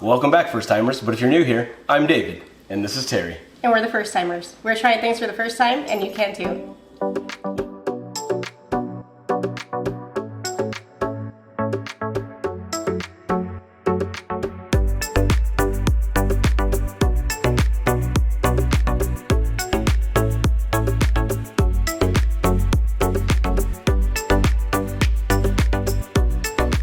Welcome back, first timers, but if you're new here, I'm David, and this is Terry. And we're the first timers. We're trying things for the first time, and you can too.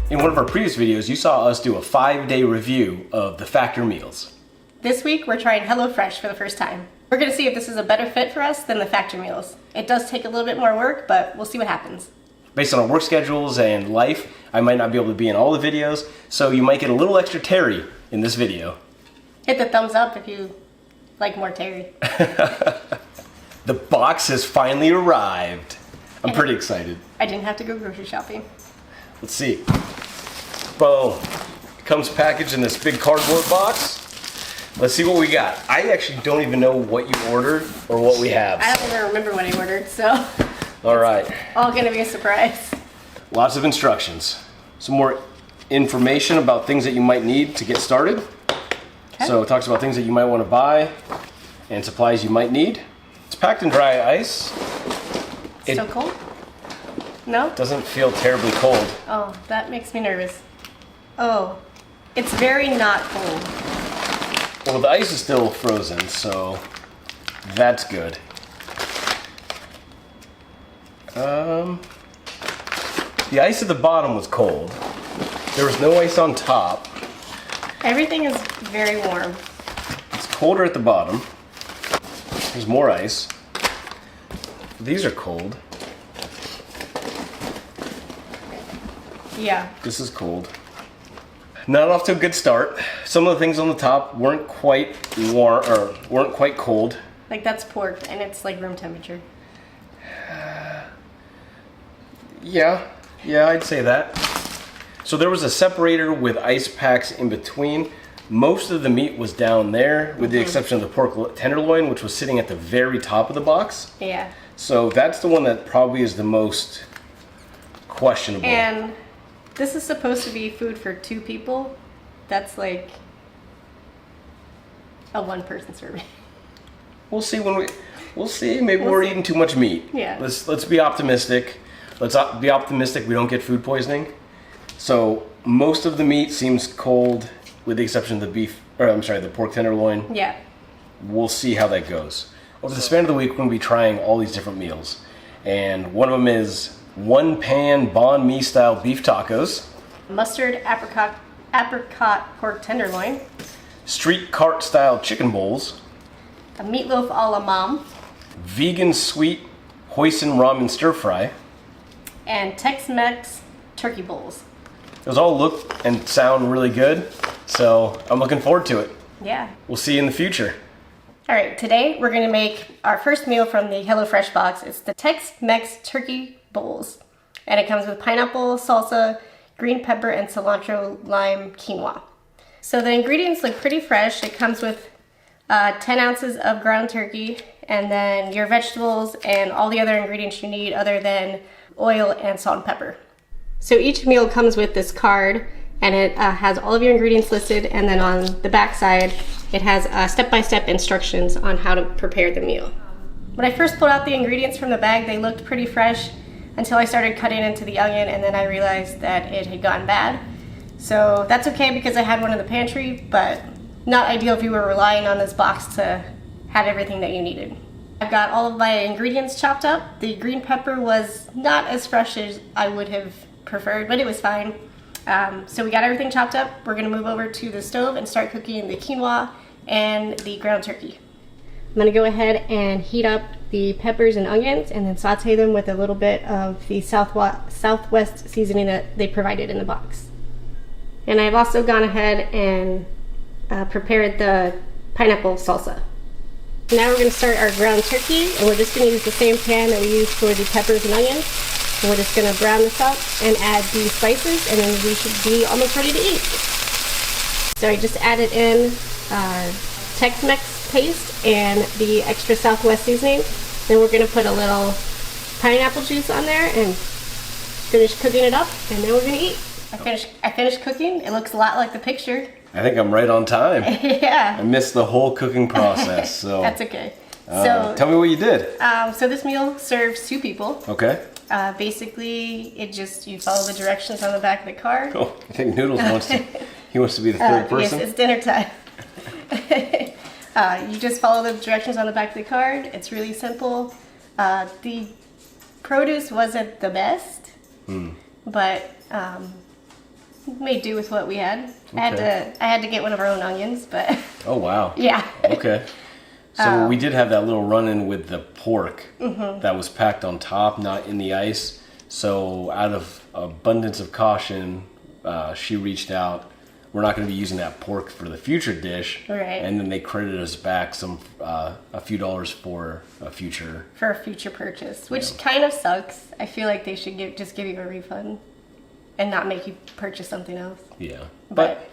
In one of our previous videos, you saw us do a 5-day review of the Factor meals. This week, we're trying HelloFresh for the first time. We're gonna see if this is a better fit for us than the Factor meals. It does take a little bit more work, but we'll see what happens. Based on our work schedules and life, I might not be able to be in all the videos, so you might get a little extra Terry in this video. Hit the thumbs up if you like more Terry. The box has finally arrived. I'm pretty excited. I didn't have to go grocery shopping. Let's see. Boom. It comes packaged in this big cardboard box. Let's see what we got. I actually don't even know what you ordered or what we have. I don't even remember what I ordered, so. All right. All gonna be a surprise. Lots of instructions. Some more information about things that you might need to get started. Okay. So it talks about things that you might want to buy and supplies you might need. It's packed in dry ice. Still cold? No? Doesn't feel terribly cold. Oh, that makes me nervous. Oh, it's very not cold. Well, the ice is still frozen, so that's good. The ice at the bottom was cold. There was no ice on top. Everything is very warm. It's colder at the bottom. There's more ice. These are cold. Yeah. This is cold. Not off to a good start. Some of the things on the top weren't quite warm or weren't quite cold. Like that's pork and it's like room temperature. Yeah, I'd say that. So there was a separator with ice packs in between. Most of the meat was down there, with the exception of the pork tenderloin, which was sitting at the very top of the box. Yeah. So that's the one that probably is the most questionable. And this is supposed to be food for 2 people. That's like a 1-person serving. We'll see we'll see. Maybe we're eating too much meat. Yeah. Let's be optimistic. Let's be optimistic we don't get food poisoning. So most of the meat seems cold, with the exception of the pork tenderloin. Yeah. We'll see how that goes. Over the span of the week, we're going to be trying all these different meals. And one of them is 1-pan Banh Mi style beef tacos. Mustard apricot pork tenderloin. Street cart style chicken bowls. A meatloaf a la mom. Vegan sweet Hoisin ramen stir fry. And Tex-Mex turkey bowls. Those all look and sound really good, so I'm looking forward to it. Yeah. We'll see you in the future. All right, today we're gonna make our first meal from the HelloFresh box. It's the Tex-Mex turkey bowls. And it comes with pineapple, salsa, green pepper, and cilantro, lime, quinoa. So the ingredients look pretty fresh. It comes with 10 ounces of ground turkey, and then your vegetables and all the other ingredients you need other than oil and salt and pepper. So each meal comes with this card, and it has all of your ingredients listed, and then on the back side it has step-by-step instructions on how to prepare the meal. When I first pulled out the ingredients from the bag, they looked pretty fresh until I started cutting into the onion, and then I realized that it had gone bad. So that's okay because I had one in the pantry, but not ideal if you were relying on this box to have everything that you needed. I've got all of my ingredients chopped up. The green pepper was not as fresh as I would have preferred, but it was fine. So we got everything chopped up. We're gonna move over to the stove and start cooking the quinoa and the ground turkey. I'm gonna go ahead and heat up the peppers and onions and then saute them with a little bit of the Southwest seasoning that they provided in the box. And I've also gone ahead and prepared the pineapple salsa. Now we're gonna start our ground turkey, and we're just gonna use the same pan that we used for the peppers and onions. And we're just gonna brown this up and add the spices, and then we should be almost ready to eat. So I just added in Tex-Mex paste and the extra Southwest seasoning. Then we're gonna put a little pineapple juice on there and finish cooking it up, and then we're gonna eat. I finished cooking. It looks a lot like the picture. I think I'm right on time. Yeah. I missed the whole cooking process, so. That's okay. Tell me what you did. So this meal serves 2 people. Okay. Basically, you follow the directions on the back of the card. Oh, I think Noodles wants to be the third person. Yes, it's dinner time. You just follow the directions on the back of the card. It's really simple. The produce wasn't the best, but made do with what we had. Okay. I had to get one of our own onions, but Oh, wow. yeah. Okay. So we did have that little run-in with the pork that was packed on top, not in the ice. So out of abundance of caution, she reached out. We're not going to be using that pork for the future dish. Right. And then they credited us back a few dollars for a future purchase, which kind of sucks. I feel like they should just give you a refund and not make you purchase something else. Yeah. But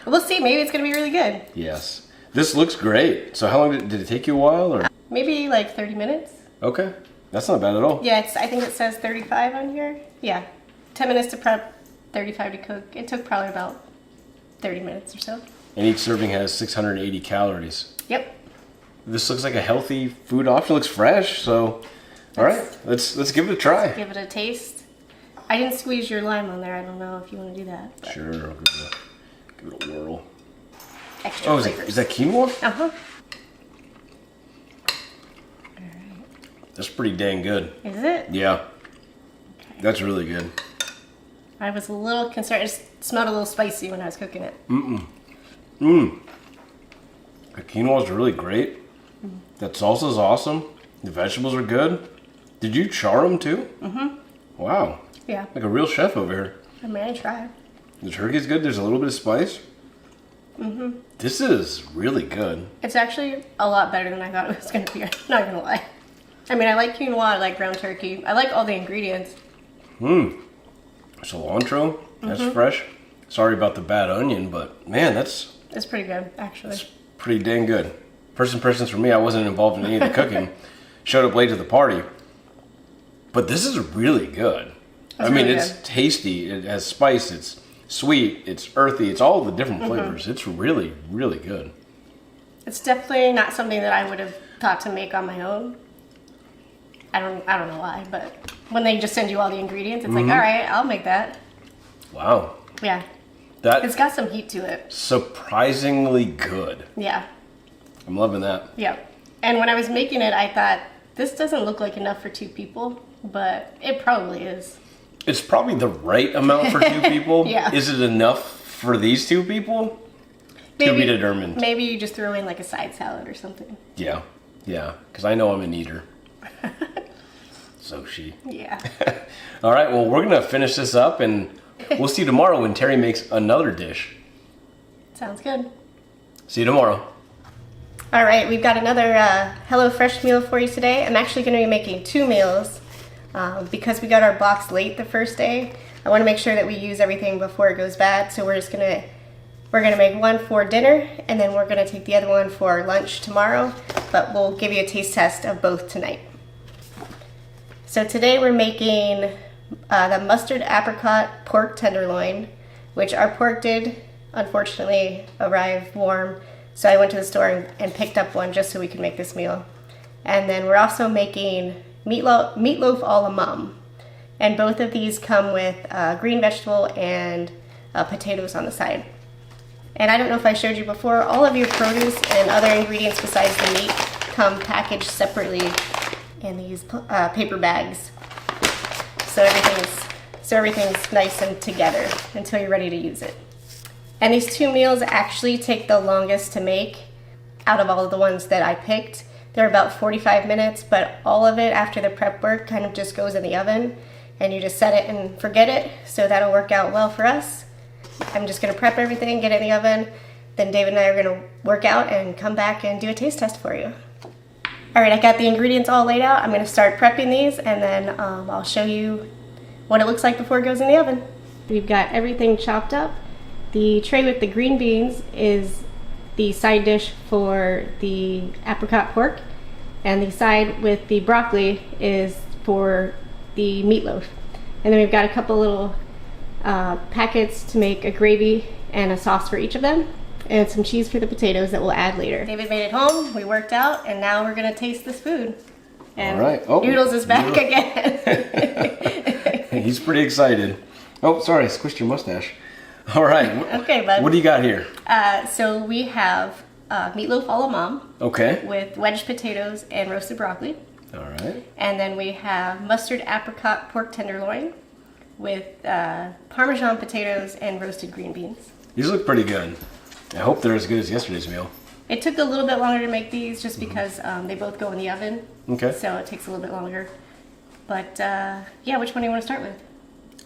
we'll see. Maybe it's going to be really good. Yes. This looks great. So how long did it take you a while? Or Maybe like 30 minutes. Okay. That's not bad at all. Yeah, I think it says 35 on here. Yeah. 10 minutes to prep, 35 to cook. It took probably about 30 minutes or so. And each serving has 680 calories. Yep. This looks like a healthy food option. Looks fresh. So, all right, let's give it a try. Give it a taste. I didn't squeeze your lime on there. I don't know if you want to do that. But Sure. I'll give it a whirl. extra Oh, flavors. is that quinoa? Uh-huh. That's pretty dang good. Is it? Yeah. That's really good. I was a little concerned. It smelled a little spicy when I was cooking it. The quinoa is really great. That salsa is awesome. The vegetables are good. Did you char them too? Wow. Yeah. Like a real chef over here. I mean, I tried. The turkey's good. There's a little bit of spice. This is really good. It's actually a lot better than I thought it was going to be. I'm not going to lie. I mean, I like quinoa. I like ground turkey. I like all the ingredients. Cilantro. That's fresh. Sorry about the bad onion, but man, It's pretty good, actually. pretty dang good. First impressions for me, I wasn't involved in any of the cooking. Showed up late to the party. But this is really good. I mean, really it's good. tasty. It has spice. It's sweet. It's earthy. It's all the different flavors. It's really, really good. It's definitely not something that I would have thought to make on my own. I don't know why, but when they just send you all the ingredients, it's like, all right, I'll make that. Wow. Yeah. That It's got some heat to it. surprisingly good. Yeah. I'm loving that. Yeah. And when I was making it, I thought, this doesn't look like enough for 2 people, but it probably is. It's probably the right amount for 2 people. Yeah. Is it enough for these 2 people? To be determined. Maybe you just throw in like a side salad or something. Yeah. Yeah. Because I know I'm an eater. So she. Yeah. All right. Well, we're going to finish this up and we'll see you tomorrow when Terry makes another dish. Sounds good. See you tomorrow. All right, we've got another HelloFresh meal for you today. I'm actually going to be making 2 meals because we got our box late the first day. I want to make sure that we use everything before it goes bad. So we're gonna make one for dinner, and then we're gonna take the other one for lunch tomorrow. But we'll give you a taste test of both tonight. So today we're making the mustard apricot pork tenderloin, which our pork did unfortunately arrive warm. So I went to the store and picked up one just so we could make this meal. And then we're also making meatloaf a la mum. And both of these come with green vegetable and potatoes on the side. And I don't know if I showed you before, all of your produce and other ingredients besides the meat come packaged separately in these paper bags. So everything's nice and together until you're ready to use it. And these 2 meals actually take the longest to make out of all of the ones that I picked. They're about 45 minutes, but all of it after the prep work kind of just goes in the oven and you just set it and forget it. So that'll work out well for us. I'm just gonna prep everything, get it in the oven. Then David and I are gonna work out and come back and do a taste test for you. All right, I got the ingredients all laid out. I'm gonna start prepping these and then I'll show you what it looks like before it goes in the oven. We've got everything chopped up. The tray with the green beans is the side dish for the apricot pork, and the side with the broccoli is for the meatloaf. And then we've got a couple little packets to make a gravy and a sauce for each of them. and some cheese for the potatoes that we'll add later. David made it home, we worked out, and now we're gonna taste this food. And all right. Oh, Noodles is back again. He's pretty excited. Oh, sorry, I squished your mustache. All right. Okay, bud. What do you got here? So we have meatloaf a la mom. Okay. With wedged potatoes and roasted broccoli. All right. And then we have mustard apricot pork tenderloin with Parmesan potatoes and roasted green beans. These look pretty good. I hope they're as good as yesterday's meal. It took a little bit longer to make these just because they both go in the oven. Okay. So it takes a little bit longer. But yeah, which one do you want to start with?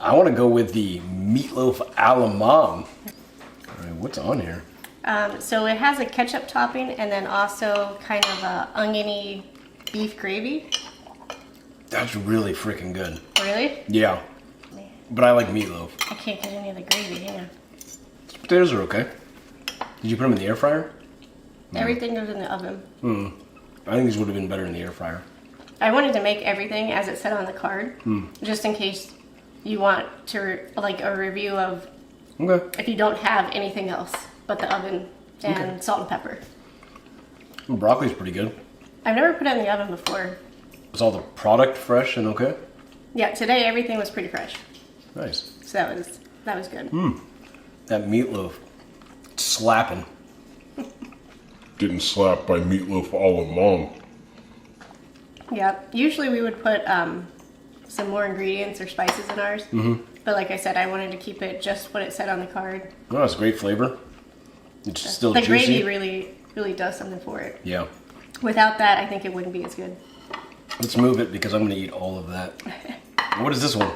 I want to go with the meatloaf a la mom. All right, what's on here? So it has a ketchup topping and then also kind of a oniony beef gravy. That's really freaking good. Really? Yeah. But I like meatloaf. I can't get any of the gravy, hang on. Potatoes are okay. Did you put them in the air fryer? Everything goes in the oven. I think these would have been better in the air fryer. I wanted to make everything as it said on the card, just in case you want to like a review of if you don't have anything else but the oven and salt and pepper. Well, broccoli's pretty good. I've never put it in the oven before. Was all the product fresh and okay? Yeah, today everything was pretty fresh, Nice. so that was good. That meatloaf, slapping. Getting slapped by meatloaf a la mom. Yeah, usually we would put some more ingredients or spices in ours, but like I said, I wanted to keep it just what it said on the card. Oh, that's great flavor. It's still The juicy. gravy really does something for it. Yeah. Without that, I think it wouldn't be as good. Let's move it because I'm going to eat all of that. What is this one?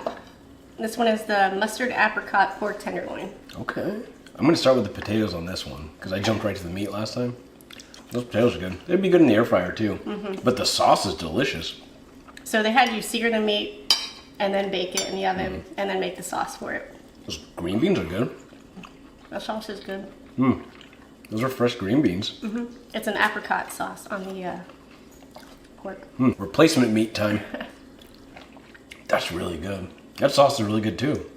This one is the mustard apricot pork tenderloin. Okay. I'm going to start with the potatoes on this one because I jumped right to the meat last time. Those potatoes are good. They'd be good in the air fryer too. But the sauce is delicious. So they had you sear the meat and then bake it in the oven and then make the sauce for it. Those green beans are good. The sauce is good. Those are fresh green beans. It's an apricot sauce on the pork. Replacement meat time. That's really good. That sauce is really good too.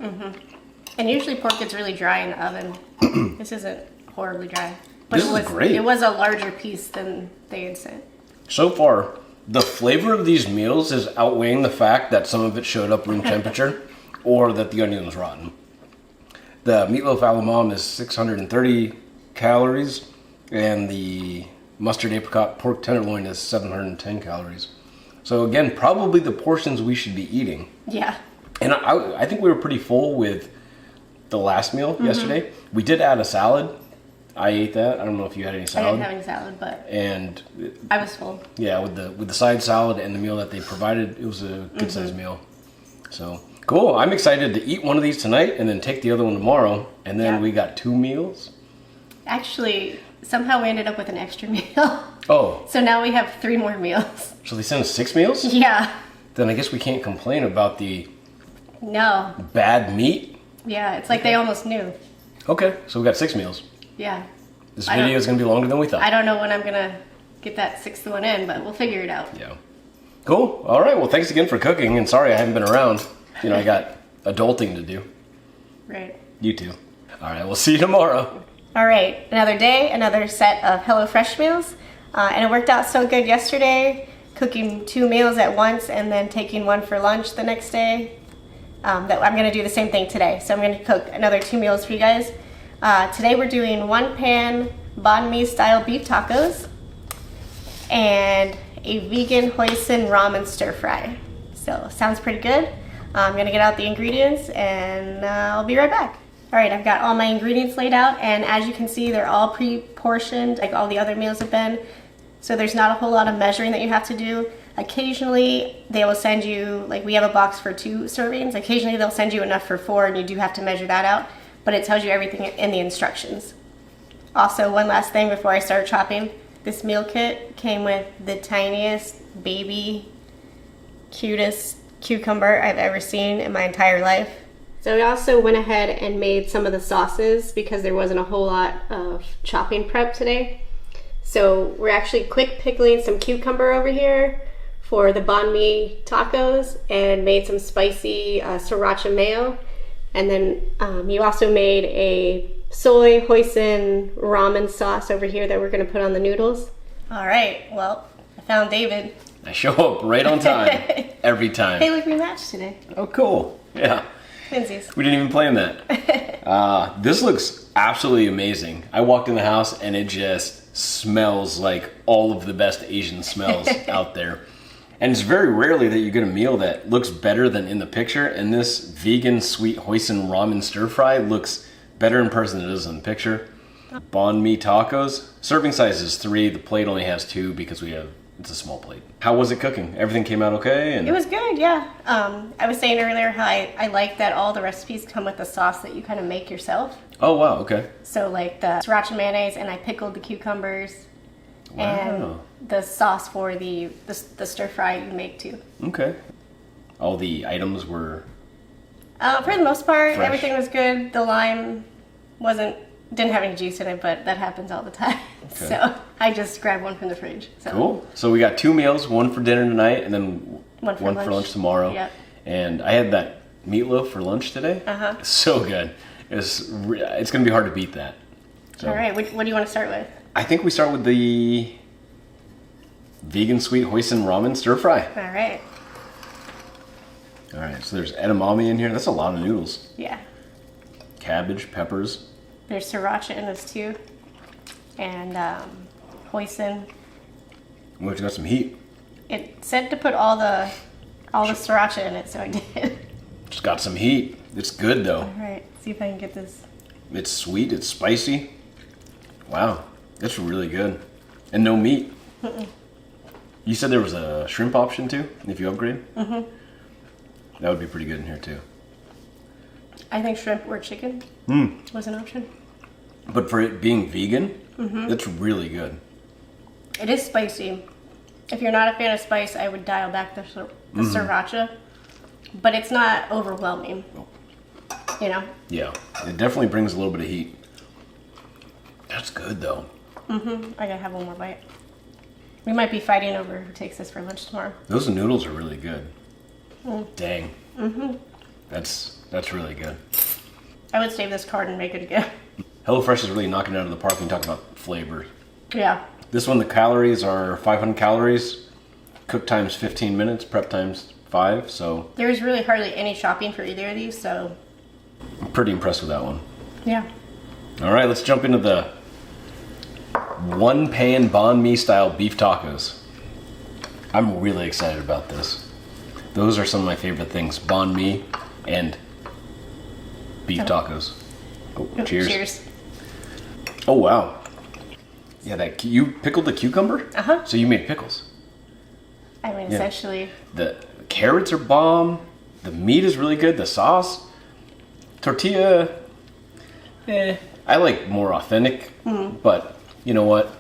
And usually pork gets really dry in the oven. This isn't horribly dry. But This it is was great. It was a larger piece than they had sent. So far, the flavor of these meals is outweighing the fact that some of it showed up room temperature or that the onion was rotten. The meatloaf a la mom is 630 calories and the mustard apricot pork tenderloin is 710 calories. So again, probably the portions we should be eating. Yeah. And I think we were pretty full with the last meal yesterday. We did add a salad. I ate that. I don't know if you had any I salad. didn't have any salad, but And I was full. yeah, with the side salad and the meal that they provided, it was a good sized meal. So cool. I'm excited to eat one of these tonight and then take the other one tomorrow. And then Yeah. we got 2 meals. Actually, somehow we ended up with an extra meal. Oh, So now we have 3 more meals. so they sent us 6 meals? Yeah. Then I guess we can't complain about the No. bad meat. Yeah, it's like they almost knew. Okay, so we got 6 meals. Yeah. This I video don't- is going to be longer than we thought. I don't know when I'm gonna get that 6th one in, but we'll figure it out. Yeah. Cool. All right. Well, thanks again for cooking. And sorry I haven't been around. You know, I got adulting to do. Right. You too. All right. We'll see you tomorrow. All right, another day, another set of HelloFresh meals. And it worked out so good yesterday, cooking 2 meals at once and then taking one for lunch the next day. That I'm gonna do the same thing today. So I'm gonna cook another 2 meals for you guys. Today we're doing 1-pan Banh Mi style beef tacos and a vegan Hoisin ramen stir fry. So sounds pretty good. I'm gonna get out the ingredients and I'll be right back. All right, I've got all my ingredients laid out, and as you can see, they're all pre-portioned, like all the other meals have been. So there's not a whole lot of measuring that you have to do. Occasionally, they will send you, like we have a box for 2 servings. Occasionally, they'll send you enough for 4, and you do have to measure that out, but it tells you everything in the instructions. Also, one last thing before I start chopping, this meal kit came with the tiniest, baby, cutest cucumber I've ever seen in my entire life. So we also went ahead and made some of the sauces because there wasn't a whole lot of chopping prep today. So we're actually quick pickling some cucumber over here for the banh mi tacos and made some spicy Sriracha mayo. And then you also made a soy hoisin ramen sauce over here that we're going to put on the noodles. All right, well, I found David. I show up right on time every time. Hey, look, we matched today. Oh, cool. Yeah. Twinsies. We didn't even plan that. This looks absolutely amazing. I walked in the house and it just smells like all of the best Asian smells out there. And it's very rarely that you get a meal that looks better than in the picture. And this vegan sweet hoisin ramen stir fry looks better in person than it does in the picture. Banh mi tacos. Serving size is 3. The plate only has 2 because it's a small plate. How was it cooking? Everything came out okay? It was good, yeah. I was saying earlier how I like that all the recipes come with a sauce that you kind of make yourself. Oh, wow, okay. So like the Sriracha mayonnaise, and I pickled the cucumbers. Wow. And the sauce for the stir fry you make too. Okay. All the items were... For the most part, fresh. Everything was good. The lime didn't have any juice in it, but that happens all the time. Okay. So I just grabbed one from the fridge. So. Cool. So we got 2 meals, one for dinner tonight, and then one for lunch tomorrow. Yep. And I had that meatloaf for lunch today. Uh-huh. So good. It's going to be hard to beat that. So, all right. What do you want to start with? I think we start with the vegan sweet hoisin ramen stir fry. All right. All right. So there's edamame in here. That's a lot of noodles. Yeah. Cabbage, peppers. There's sriracha in this too, and hoisin. Which got some heat. It said to put all the sriracha in it, so I did. Just got some heat. It's good though. All right. See if I can get this. It's sweet. It's spicy. Wow. That's really good. And no meat. Mm-mm. You said there was a shrimp option too, if you upgrade? Mm-hmm. That would be pretty good in here too. I think shrimp or chicken was an option. But for it being vegan, that's really good. It is spicy. If you're not a fan of spice, I would dial back the sriracha. But it's not overwhelming. You know? Yeah. It definitely brings a little bit of heat. That's good though. I gotta have one more bite. We might be fighting over who takes this for lunch tomorrow. Those noodles are really good. Dang. That's really good. I would save this card and make it again. HelloFresh is really knocking it out of the park when you talk about flavors. Yeah. This one, the calories are 500 calories. Cook time's 15 minutes. Prep time's 5. So There's really hardly any shopping for either of these, so... I'm pretty impressed with that one. Yeah. All right, let's jump into the one-pan banh mi style beef tacos. I'm really excited about this. Those are some of my favorite things, banh mi and beef tacos. Oh, cheers. Cheers. Oh, wow. Yeah, you pickled the cucumber? Uh-huh. So you made pickles. I mean, Yeah. essentially... The carrots are bomb. The meat is really good. The sauce. Tortilla. I like more authentic. But you know what?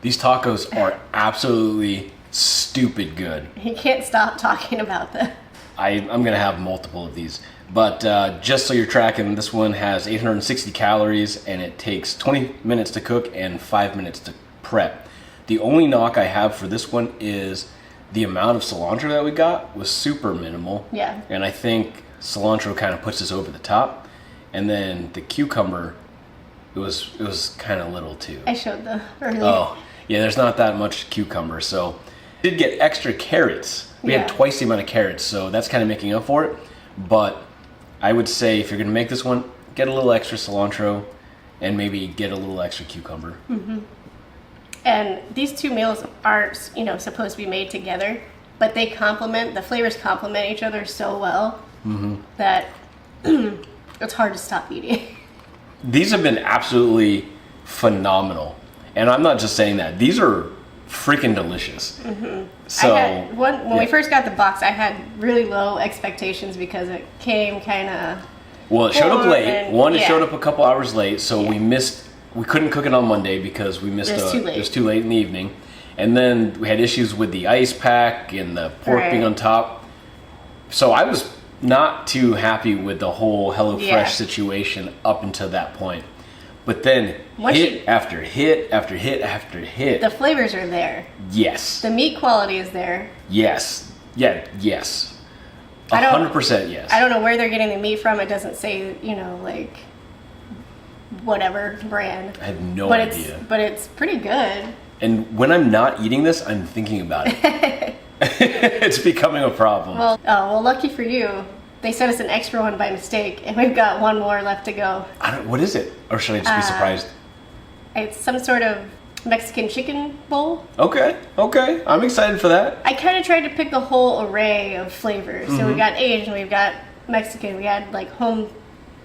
These tacos are absolutely stupid good. You can't stop talking about them. I'm going to have multiple of these. But just so you're tracking, this one has 860 calories and it takes 20 minutes to cook and 5 minutes to prep. The only knock I have for this one is the amount of cilantro that we got was super minimal. Yeah. And I think cilantro kind of puts us over the top. And then the cucumber, it was kind of little too. I showed the earlier. Oh, yeah, there's not that much cucumber. So did get extra carrots. We had twice the amount of carrots, so that's kind of making up for it. But I would say if you're going to make this one, get a little extra cilantro and maybe get a little extra cucumber. And these two meals aren't, supposed to be made together, but the flavors complement each other so well that it's hard to stop eating. These have been absolutely phenomenal. And I'm not just saying that. These are freaking delicious. So when we first got the box, I had really low expectations because it came kind of... Well, it showed up late. It yeah. showed up a couple hours late, so we couldn't cook it on Monday because we missed It was too late. It was too late in the evening. And then we had issues with the ice pack and the pork being on top. So I was not too happy with the whole HelloFresh situation up until that point. But then after hit after hit after hit. The flavors are there. Yes. The meat quality is there. Yes. Yeah, yes. 100% yes. I don't know where they're getting the meat from. It doesn't say, whatever brand. I have no but idea. But it's pretty good. And when I'm not eating this, I'm thinking about it. It's becoming a problem. Well, lucky for you, they sent us an extra one by mistake, and we've got one more left to go. What is it? Or should I just be surprised? It's some sort of Mexican chicken bowl. Okay. I'm excited for that. I kind of tried to pick a whole array of flavors. So we got Asian, we've got Mexican, we had like home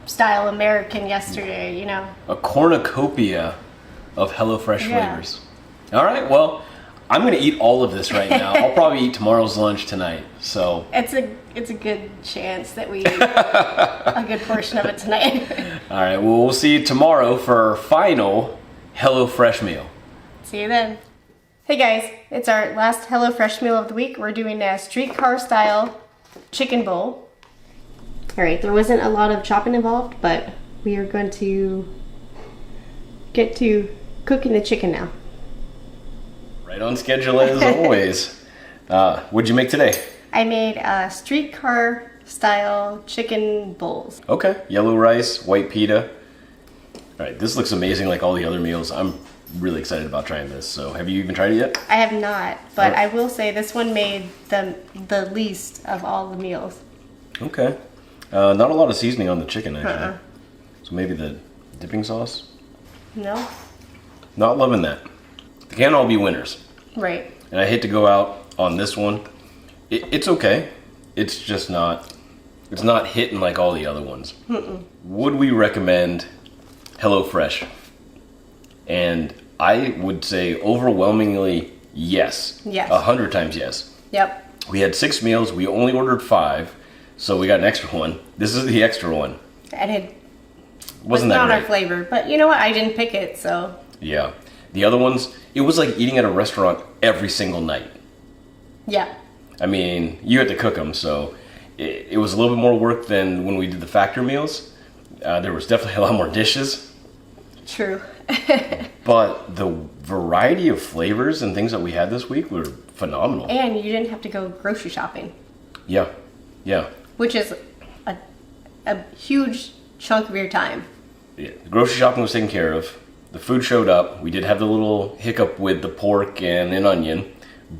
style American yesterday, you know. A cornucopia of HelloFresh flavors. All right, well, I'm going to eat all of this right now. I'll probably eat tomorrow's lunch tonight. So it's a good chance that we eat a good portion of it tonight. All right, well, we'll see you tomorrow for our final HelloFresh meal. See you then. Hey guys, it's our last HelloFresh meal of the week. We're doing a streetcar style chicken bowl. All right, there wasn't a lot of chopping involved, but we are going to get to cooking the chicken now. Right on schedule as always. What'd you make today? I made streetcar style chicken bowls. Okay, yellow rice, white pita. All right, this looks amazing like all the other meals. I'm really excited about trying this. So have you even tried it yet? I have not, but I will say this one made the least of all the meals. Okay. Not a lot of seasoning on the chicken, actually. So maybe the dipping sauce? No? Not loving that. They can't all be winners. Right. And I hate to go out on this one. It's okay. It's just not, it's not hitting like all the other ones. Would we recommend HelloFresh? And I would say overwhelmingly yes. Yes. 100 times yes. Yep. We had 6 meals. We only ordered 5. So we got an extra one. This is the extra one. And it Wasn't that not great? our flavor, but you know what? I didn't pick it, so. Yeah. The other ones, it was like eating at a restaurant every single night. Yeah. I mean, you had to cook them, so it was a little bit more work than when we did the factory meals. There was definitely a lot more dishes. True. But the variety of flavors and things that we had this week were phenomenal. And you didn't have to go grocery shopping. Yeah. Which is a huge chunk of your time. Yeah. The grocery shopping was taken care of. The food showed up. We did have the little hiccup with the pork and an onion,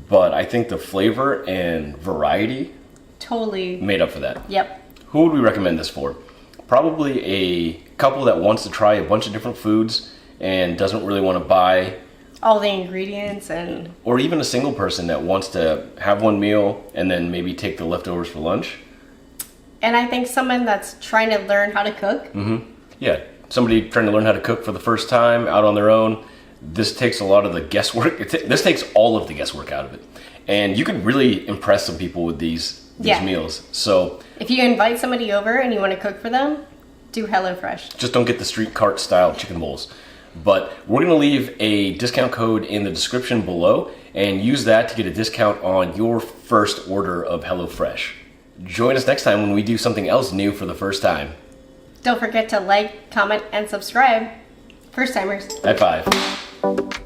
but I think the flavor and variety Totally. made up for that. Yep. Who would we recommend this for? Probably a couple that wants to try a bunch of different foods and doesn't really want to buy, All the ingredients and. or even a single person that wants to have one meal and then maybe take the leftovers for lunch. And I think someone that's trying to learn how to cook. Yeah, somebody trying to learn how to cook for the first time out on their own. This takes a lot of the guesswork. This takes all of the guesswork out of it. And you could really impress some people with these meals. So If you invite somebody over and you want to cook for them, do HelloFresh. just don't get the street cart style chicken bowls. But we're going to leave a discount code in the description below and use that to get a discount on your first order of HelloFresh. Join us next time when we do something else new for the first time. Don't forget to like, comment, and subscribe. First timers. High five.